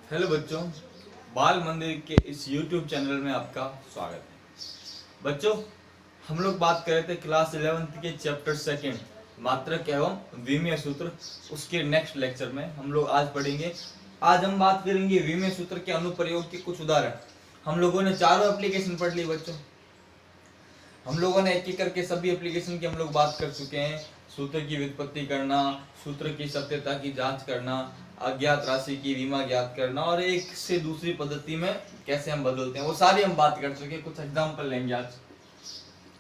Hello बच्चों, बाल मंदिर के इस YouTube चैनल में आपका स्वागत है। बच्चों, हम लोग बात कर रहे थे क्लास 11th के चैप्टर सेकंड मात्रक एवं विमीय सूत्र, उसके नेक्स्ट लेक्चर में हम लोग आज पढ़ेंगे। आज हम बात करेंगे विमीय सूत्र के अनुप्रयोग के कुछ उदाहरण। हम लोगों ने चारों एप्लीकेशन पढ़ ली बच्चों। हम लोगों ने एक एक करके सभी एप्लीकेशन की हम लोग बात कर चुके हैं। सूत्र की व्युत्पत्ति करना, सूत्र की सत्यता की जांच करना, अज्ञात राशि की विमा ज्ञात करना और एक से दूसरी पद्धति में कैसे हम बदलते हैं, वो सारी हम बात कर चुके हैं। कुछ एग्जांपल लेंगे आज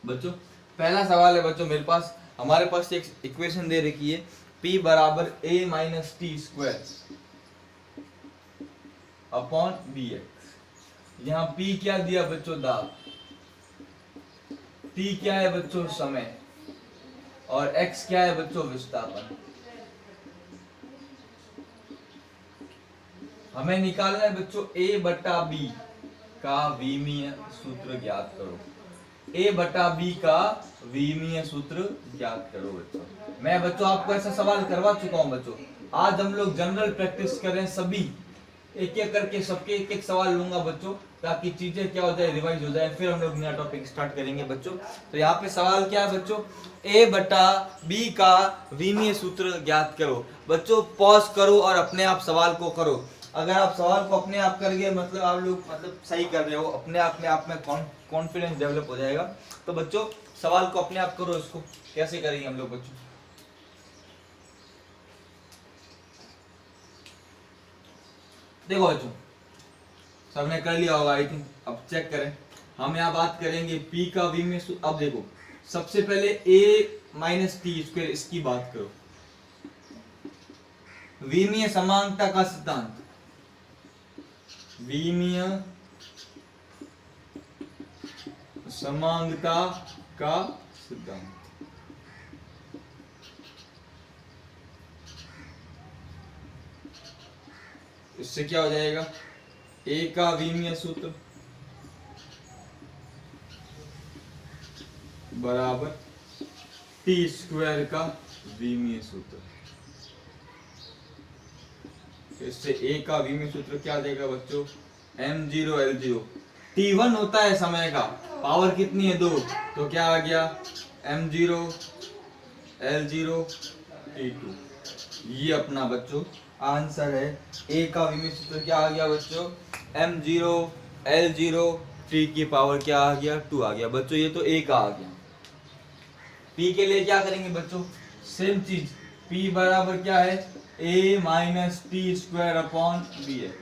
बच्चों। पहला सवाल है बच्चों, हमारे पास एक इक्वेशन दे रखी है, P बराबर a minus T square upon bx। यहाँ P क्या दिया बच्चों? दाब। T क्या है बच्चों? समय। और x क्या है बच्चों? विस्थापन। हमें निकालना है बच्चों a बटा b का विमीय सूत्र ज्ञात करो। a बटा b का विमीय सूत्र ज्ञात करो बच्चों। मैं बच्चों आपको ऐसा सवाल करवा चुका हूं बच्चों। आज हम लोग जनरल प्रैक्टिस करें, सभी एक एक करके सबके एक एक सवाल लूंगा बच्चों, ताकि चीजें क्या हो जाए, रिवाइज हो जाए। फिर हम लोग नया टॉपिक स्टार्ट करेंगे बच्चों। तो यहाँ पे सवाल क्या है बच्चों? a बटा b का विमीय सूत्र ज्ञात करो। बच्चों पॉज करो और अपने आप सवाल को करो। अगर आप सवाल को अपने आप कर गए मतलब आप लोग सही कर रहे हो, अपने आप में कॉन्फिडेंस डेवलप हो जाएगा। तो बच्चों सवाल को अपने आप करो। इसको कैसे करेंगे हम लोग बच्चों? देखो बच्चों, सबने कर लिया होगा आई थिंक। अब चेक करें। हम यहाँ बात करेंगे P का विमीय सूत्र। अब देखो, सबसे पहले a माइनस टी स्क्वायर, इसकी बात करो। विमीय समांगता का सिद्धांत, विमीय समांगता का सिद्धांत। इससे क्या हो जाएगा? a का विमीय सूत्र बराबर टी स्क्वायर का विमीय सूत्र। इससे a का विमीय सूत्र क्या आ जाएगा बच्चों? m0 l0। t1 होता है समय का, पावर कितनी है? 2। तो क्या आ गया? m0 l0 t2। ये अपना बच्चों आंसर है। a का विमीय सूत्र क्या आ गया बच्चों? m0 l0 t की पावर क्या आ गया? 2 आ गया बच्चों। ये तो a का आ गया। p के लिए क्या करेंगे बच्चों? सेम चीज। p बराबर क्या है? a minus T square upon bx।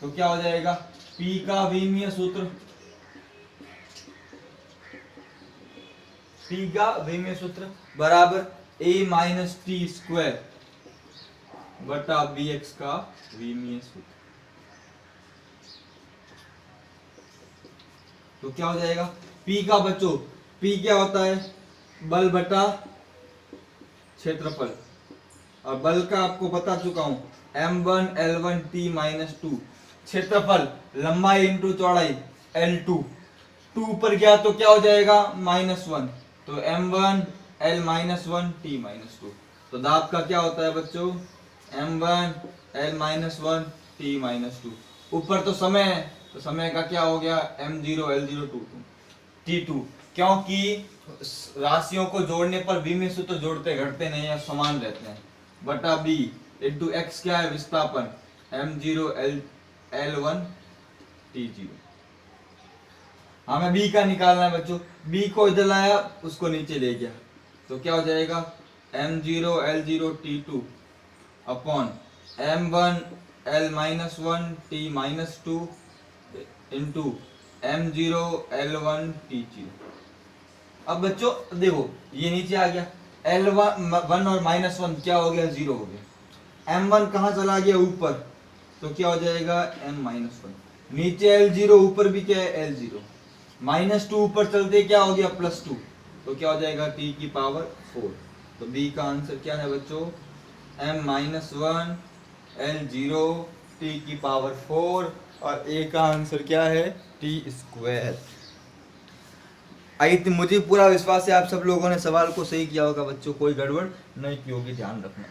तो क्या हो जाएगा? p का विमीय सूत्र, p का विमीय सूत्र बराबर a माइनस टी स्क्वायर बटा bx का विमीय सूत्र। तो क्या हो जाएगा? p का बच्चों, p क्या होता है? बल बटा क्षेत्रफल। और बल का आपको बता चुका हूं, m1 l1 t माइनस 2। क्षेत्रफल लंबाई इंटू चौड़ाई l2। 2 पर गया तो क्या हो जाएगा? -1। तो m1 l minus 1 t minus 2। तो दाब का क्या होता है बच्चों? m1 l minus 1 t minus 2। ऊपर तो समय है, तो समय का क्या हो गया? m0 l0 t2। क्योंकि राशियों को जोड़ने पर विमीय सूत्र जोड़ते घटते नहीं है, समान रहते हैं। बटा b इंटू एक्स क्या है? विस्थापन m0 l1 t0। हमें b का निकालना है बच्चों। b को इधर लाया, उसको नीचे ले गया, तो क्या हो जाएगा? m0 l0 t2 upon m1 l minus 1 t minus 2 into m0 l1 t0। अब बच्चों देखो, ये नीचे आ गया। l1 और -1 क्या हो गया? 0 हो गया। m1 कहाँ चला गया? ऊपर, तो क्या हो जाएगा? m-1। नीचे l0, ऊपर भी क्या है? l0। -2 ऊपर चलते क्या हो गया? +2। तो क्या हो जाएगा? t की पावर 4। तो b का आंसर क्या है बच्चों? m-1 l0 t की पावर 4। और a का आंसर क्या है? t square. आई थिंक मुझे पूरा विश्वास है आप सब लोगों ने सवाल को सही किया होगा बच्चों, कोई गड़बड़ नहीं की होगी, ध्यान रखना।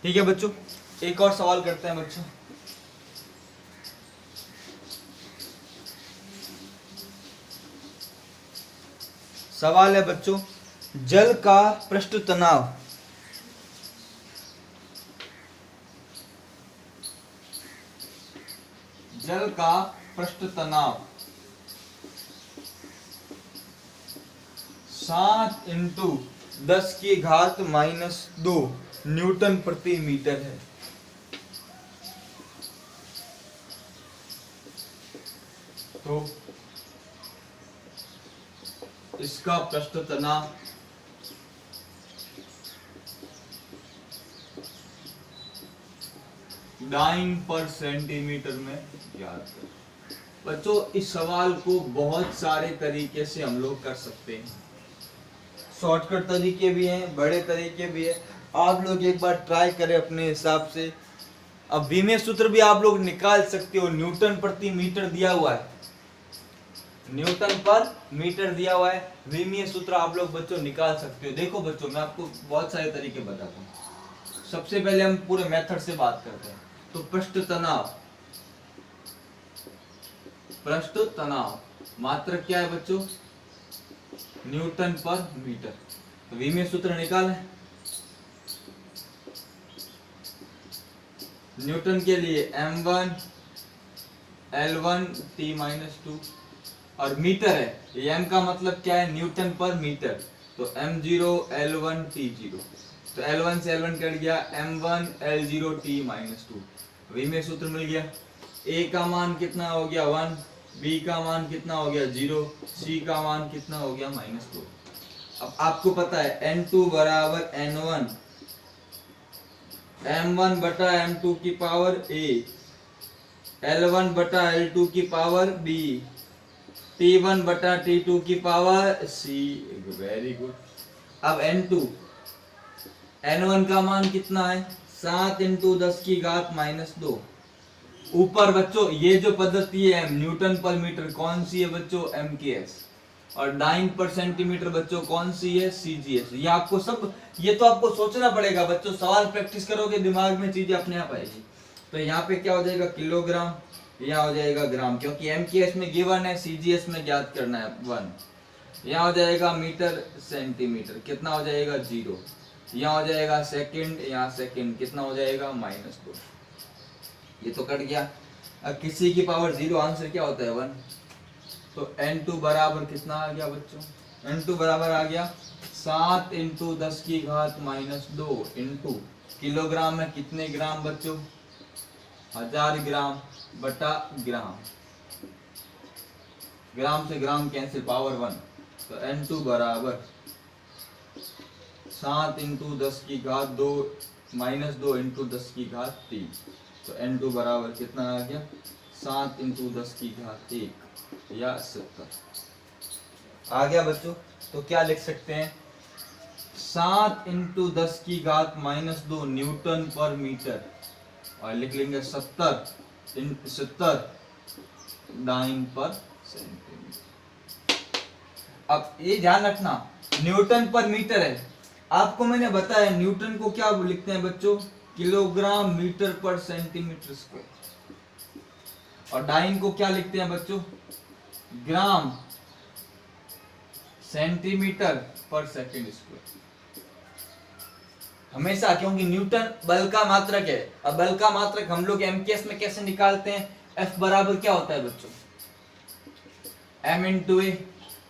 ठीक है बच्चों, एक और सवाल करते हैं बच्चों। सवाल है बच्चों, जल का पृष्ठ तनाव जल का पृष्ठ तनाव 7 इंटू 10 की घात -2 न्यूटन प्रति मीटर है। तो इसका पृष्ठ तनाव डाइन पर सेंटीमीटर में ज्ञात है। बच्चों इस सवाल को बहुत सारे तरीके से हम लोग कर सकते हैं, शॉर्टकट तरीके भी हैं, बड़े तरीके भी है। आप लोग एक बार ट्राई करें अपने हिसाब से। अब विमेय सूत्र भी आप लोग निकाल सकते हो, न्यूटन प्रति मीटर दिया हुआ है, न्यूटन पर मीटर दिया हुआ है, विमीय सूत्र आप लोग बच्चों निकाल सकते हो। देखो बच्चों मैं आपको बहुत सारे तरीके बताता हूँ। सबसे पहले हम पूरे मेथड से बात करते हैं। तो पृष्ठ तनाव मात्रक क्या है बच्चों, न्यूटन पर मीटर। तो विमीय सूत्र निकालें। न्यूटन के लिए m1 L1 T-2 और मीटर है, m का मतलब क्या है, न्यूटन पर मीटर। तो m0 L1 T0, तो L1 से L1 कट गया, m1 L0 T-2। विमीय सूत्र मिल गया। a का मान कितना हो गया 1, b का मान कितना हो गया 0, c का मान कितना हो गया -2। अब आपको पता है n2 बराबर n1 m1 बटा m2 की पावर a, L1 बटा L2 की पावर b, T1 बटा T2 की पावर c। Very good. अब n1 का मान कितना है 7 इंटू 10 की घात -2। ऊपर बच्चों ये जो पद्धति है न्यूटन पर मीटर कौन सी है बच्चों, MKS, और डाइन पर सेंटीमीटर बच्चों कौन सी है, CGS। ये आपको सब, ये तो आपको सोचना पड़ेगा बच्चों, सवाल प्रैक्टिस करोगे दिमाग में चीजें अपने आप आएगी। तो यहाँ पे क्या हो जाएगा किलोग्राम, यहाँ हो जाएगा ग्राम, क्योंकि MKS में गिवन है, CGS में ज्ञात करना है 1। यहाँ हो जाएगा मीटर सेंटीमीटर, कितना हो जाएगा 0। यहाँ हो जाएगा सेकंड, यहाँ सेकंड कितना हो जाएगा -2। ये तो कट गया। अब किसी की पावर 0 आंसर क्या होता है 1। तो n2 बराबर कितना आ गया बच्चों, n2 बराबर आ गया 7 इंटू 10 की घात -2 इंटू किलोग्राम में कितने ग्राम बच्चों, 1000 ग्राम बटा ग्राम, ग्राम से ग्राम कैंसिल, पावर 1। तो n2 बराबर 7 इंटू 10 की घात 2 -2 इंटू 10 की घात 3। तो n2 बराबर कितना आ गया 7 इंटू 10 की घात 1 या 70 आ गया बच्चों। तो क्या लिख सकते हैं 7 इंटू 10 की घात -2 न्यूटन पर मीटर, और लिख लेंगे 70 डाइन पर सेंटीमीटर। अब ये ध्यान रखना न्यूटन पर मीटर है, आपको मैंने बताया न्यूटन को क्या लिखते हैं बच्चों, किलोग्राम मीटर पर सेंटीमीटर स्क्वायर, और डाइन को क्या लिखते हैं बच्चों, ग्राम सेंटीमीटर पर सेकंड स्क्वायर। हमेशा, क्योंकि न्यूटन बल का मात्रक है। अब बल का मात्रक हम लोग MKS में कैसे निकालते हैं, F बराबर क्या होता है बच्चों, m इंटू ए।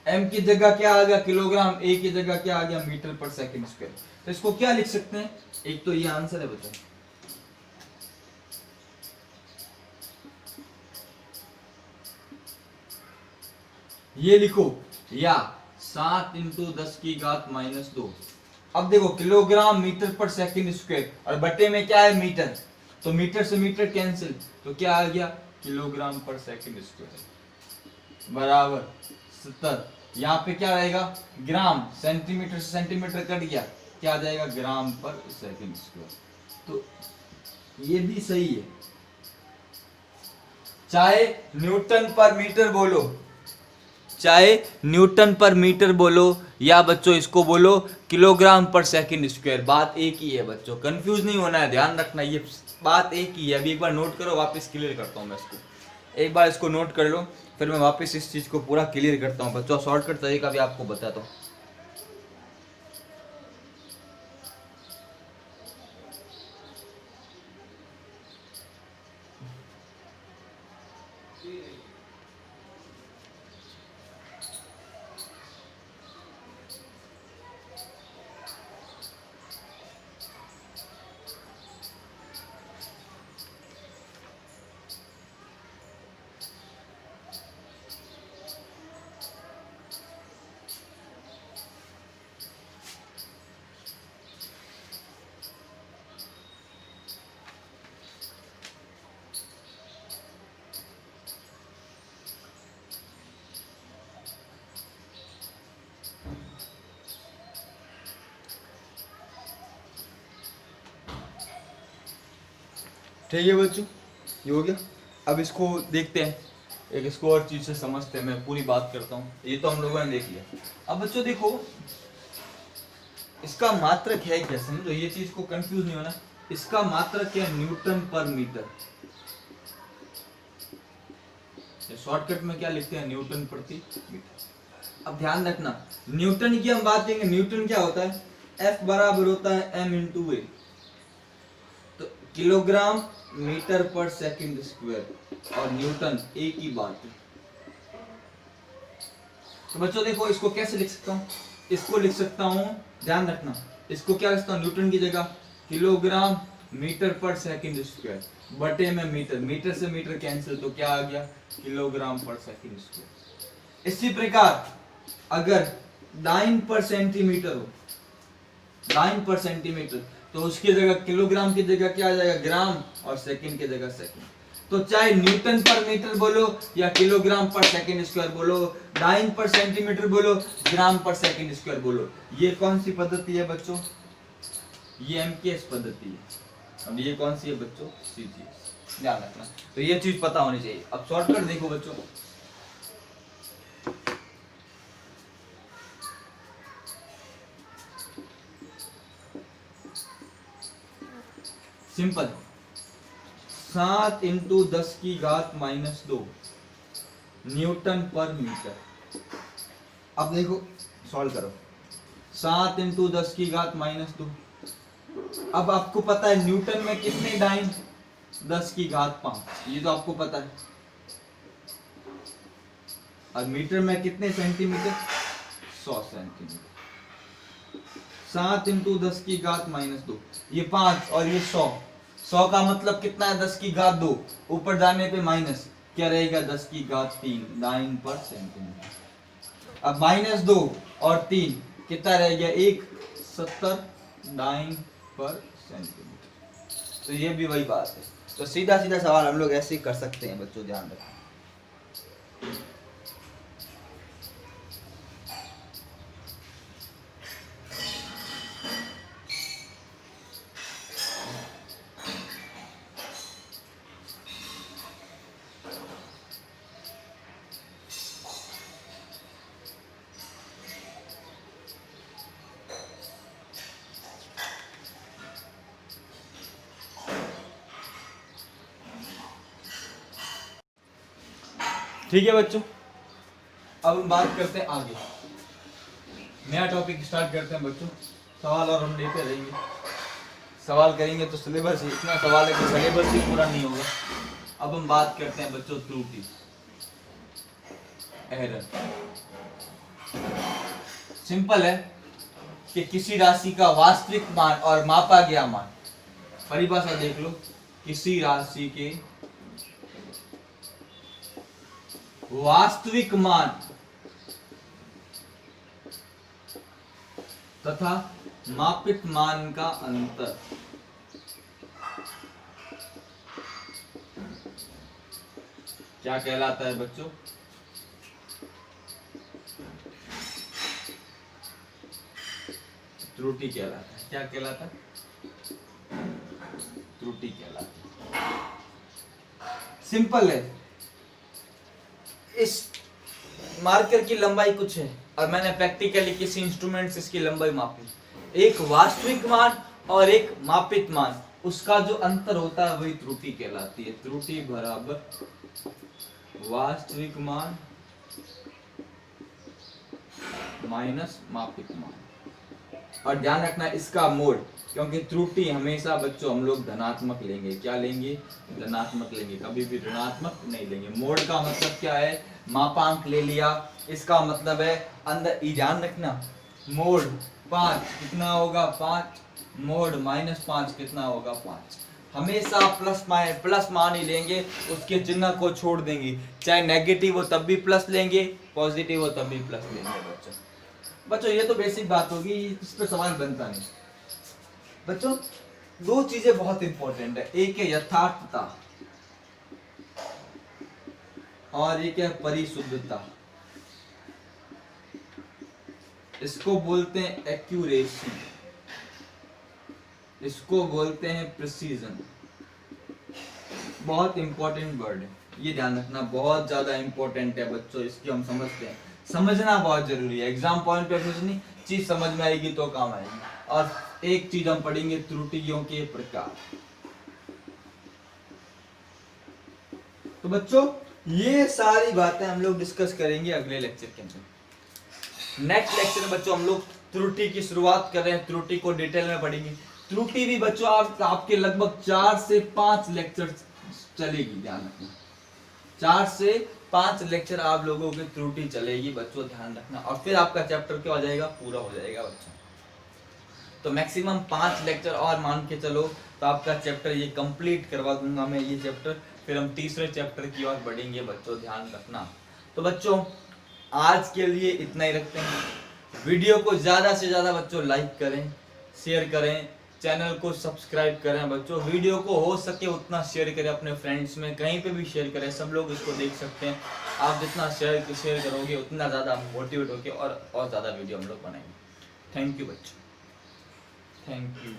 m की जगह क्या आ गया किलोग्राम, a की जगह क्या आ गया मीटर पर सेकंड स्क्वायर। तो इसको क्या लिख सकते हैं, एक तो ये आंसर है बच्चों, ये लिखो, या 7 इंटू 10 की घात -2। अब देखो किलोग्राम मीटर पर सेकंड स्क्वायर, और बटे में क्या है मीटर, तो मीटर से मीटर कैंसिल, तो क्या आ गया किलोग्राम पर सेकंड स्क्वायर बराबर 70। यहाँ पे क्या रहेगा ग्राम, सेंटीमीटर से सेंटीमीटर कट गया, क्या आ जाएगा ग्राम पर सेकंड स्क्वायर। तो ये भी सही है, चाहे न्यूटन पर मीटर बोलो, चाहे न्यूटन पर मीटर बोलो या बच्चों इसको बोलो किलोग्राम पर सेकंड स्क्वायर। बात एक ही है बच्चों, कंफ्यूज नहीं होना है, ध्यान रखना, ये बात एक ही है। अभी एक बार नोट करो, वापस क्लियर करता हूँ मैं इसको, एक बार इसको नोट कर लो, फिर मैं वापस इस चीज़ को पूरा क्लियर करता हूँ बच्चों। शॉर्टकट तरीका भी आपको बताता हूँ। ठीक है बच्चों, ये हो गया। अब इसको देखते हैं, एक इसको और चीज से समझते हैं, मैं पूरी बात करता हूँ। ये तो हम लोगों ने देख लिया। अब बच्चों देखो, इसका मात्रक है क्या, समझो, ये चीज को कंफ्यूज नहीं होना। इसका मात्रक क्या, न्यूटन पर मीटर। शॉर्टकट में क्या लिखते हैं, न्यूटन प्रति मीटर। अब ध्यान रखना, न्यूटन की हम बात करेंगे, न्यूटन क्या होता है, F बराबर होता है m इंटू ए। तो किलोग्राम मीटर पर सेकंड स्क्वायर और न्यूटन एक ही बात है। तो बच्चों देखो, इसको कैसे लिख सकता हूँ, इसको लिख सकता हूँ, ध्यान रखना, इसको क्या लिखता हूँ, न्यूटन की जगह किलोग्राम मीटर पर सेकंड स्क्वायर बटे में मीटर, मीटर से मीटर कैंसिल, तो क्या आ गया, किलोग्राम पर सेकंड स्क्वायर। इसी प्रकार अगर डाइन पर सेंटीमीटर हो, डाइन पर सेंटीमीटर, तो उसकी जगह किलोग्राम की जगह क्या आ जाएगा, ग्राम, और सेकंड की जगह सेकंड। तो चाहे न्यूटन पर मीटर बोलो या किलोग्राम पर सेकंड स्क्वायर बोलो, डाइन पर सेंटीमीटर बोलो, ग्राम पर सेकंड स्क्वायर बोलो, ये कौन सी पद्धति है बच्चों, ये एमकेएस पद्धति है। अब ये कौन सी है बच्चों, सीजीएस, ध्यान रखना। तो ये चीज पता होनी चाहिए। अब शॉर्टकट देखो बच्चों, सिंपल, 7 इंटू 10 की घात -2 न्यूटन पर मीटर। अब देखो सॉल्व करो, 7 इंटू 10 की घात -2। अब आपको पता है न्यूटन में कितने डाइन, 10 की घात 5, ये तो आपको पता है। और मीटर में कितने सेंटीमीटर, 100 सेंटीमीटर। 7 इंटू 10 की घात -2, ये 5 और ये 100, 100 का मतलब कितना है, 10 की घात 2, ऊपर जाने पे माइनस, क्या रहेगा, 10 की घात 3 डाइन पर सेंटीमीटर। अब -2 और 3 कितना रह गया, 1, 70 डाइन पर सेंटीमीटर। तो ये भी वही बात है। तो सीधा सीधा सवाल हम लोग ऐसे ही कर सकते हैं बच्चों, ध्यान रखें। ठीक है बच्चों, अब हम बात करते हैं आगे, नया टॉपिक स्टार्ट करते हैं बच्चों। सवाल और हम लेते रहेंगे, सवाल करेंगे तो सिलेबस ही इतना सवाल है कि सिलेबस ही पूरा नहीं होगा। अब हम बात करते हैं बच्चों त्रुटि, एरर। सिंपल है कि किसी राशि का वास्तविक मान और मापा गया मान, परिभाषा देख लो, किसी राशि के वास्तविक मान तथा मापित मान का अंतर क्या कहलाता है बच्चों, त्रुटि कहलाता है। क्या कहलाता है, त्रुटि कहलाता है। सिंपल है, इस मार्कर की लंबाई कुछ है और मैंने प्रैक्टिकली किसी इंस्ट्रूमेंट से इसकी लंबाई मापी, एक वास्तविक मान और एक मापित मान, उसका जो अंतर होता है वही त्रुटि कहलाती है। त्रुटि बराबर वास्तविक मान माइनस मापित मान। और ध्यान रखना इसका मोड, क्योंकि त्रुटि हमेशा बच्चों हम लोग धनात्मक लेंगे। क्या लेंगे? धनात्मक लेंगे, कभी भी ऋणात्मक नहीं लेंगे। मोड का मतलब क्या है? मापांक ले लिया, इसका मतलब है अंदर ही ध्यान रखना, मोड 5 कितना होगा? 5। मोड -5 कितना होगा? 5। हमेशा प्लस मान ही लेंगे, उसके चिन्ह को छोड़ देंगे। चाहे नेगेटिव हो तब भी प्लस लेंगे, पॉजिटिव हो तब भी प्लस लेंगे। बच्चों ये तो बेसिक बात होगी, इस पर सवाल बनता नहीं। बच्चों दो चीजें बहुत इंपॉर्टेंट है, एक है यथार्थता और एक है परिशुद्धता। इसको बोलते हैं एक्यूरेसी, इसको बोलते हैं प्रिसीजन। बहुत इंपॉर्टेंट वर्ड है, ये ध्यान रखना, बहुत ज्यादा इंपॉर्टेंट है बच्चों, इसकी हम समझते हैं, समझना बहुत जरूरी है। एग्जाम पॉइंट पे अपनी चीज समझ में आएगी तो काम आएगी। और एक चीज हम पढ़ेंगे, त्रुटियों के प्रकार। तो बच्चों ये सारी बातें हम लोग डिस्कस करेंगे अगले लेक्चर के अंदर। नेक्स्ट लेक्चर में बच्चों हम लोग त्रुटि की शुरुआत कर रहे हैं, त्रुटि को डिटेल में पढ़ेंगे। त्रुटि भी बच्चों आपके लगभग 4 से 5 लेक्चर चलेगी, ध्यान रखना। 4 से 5 लेक्चर आप लोगों की त्रुटि चलेगी बच्चों, ध्यान रखना। और फिर आपका चैप्टर क्या हो जाएगा? पूरा हो जाएगा बच्चों। तो मैक्सिमम 5 लेक्चर और मान के चलो तो आपका चैप्टर ये कंप्लीट करवा दूंगा मैं ये चैप्टर, फिर हम तीसरे चैप्टर की ओर बढ़ेंगे बच्चों, ध्यान रखना। तो बच्चों आज के लिए इतना ही रखते हैं। वीडियो को ज़्यादा से ज़्यादा बच्चों लाइक करें, शेयर करें, चैनल को सब्सक्राइब करें बच्चों। वीडियो को हो सके उतना शेयर करें अपने फ्रेंड्स में, कहीं पे भी शेयर करें, सब लोग इसको देख सकते हैं। आप जितना शेयर करोगे उतना ज़्यादा मोटिवेट होकर और ज़्यादा वीडियो हम लोग बनाएंगे। थैंक यू बच्चों, थैंक यू।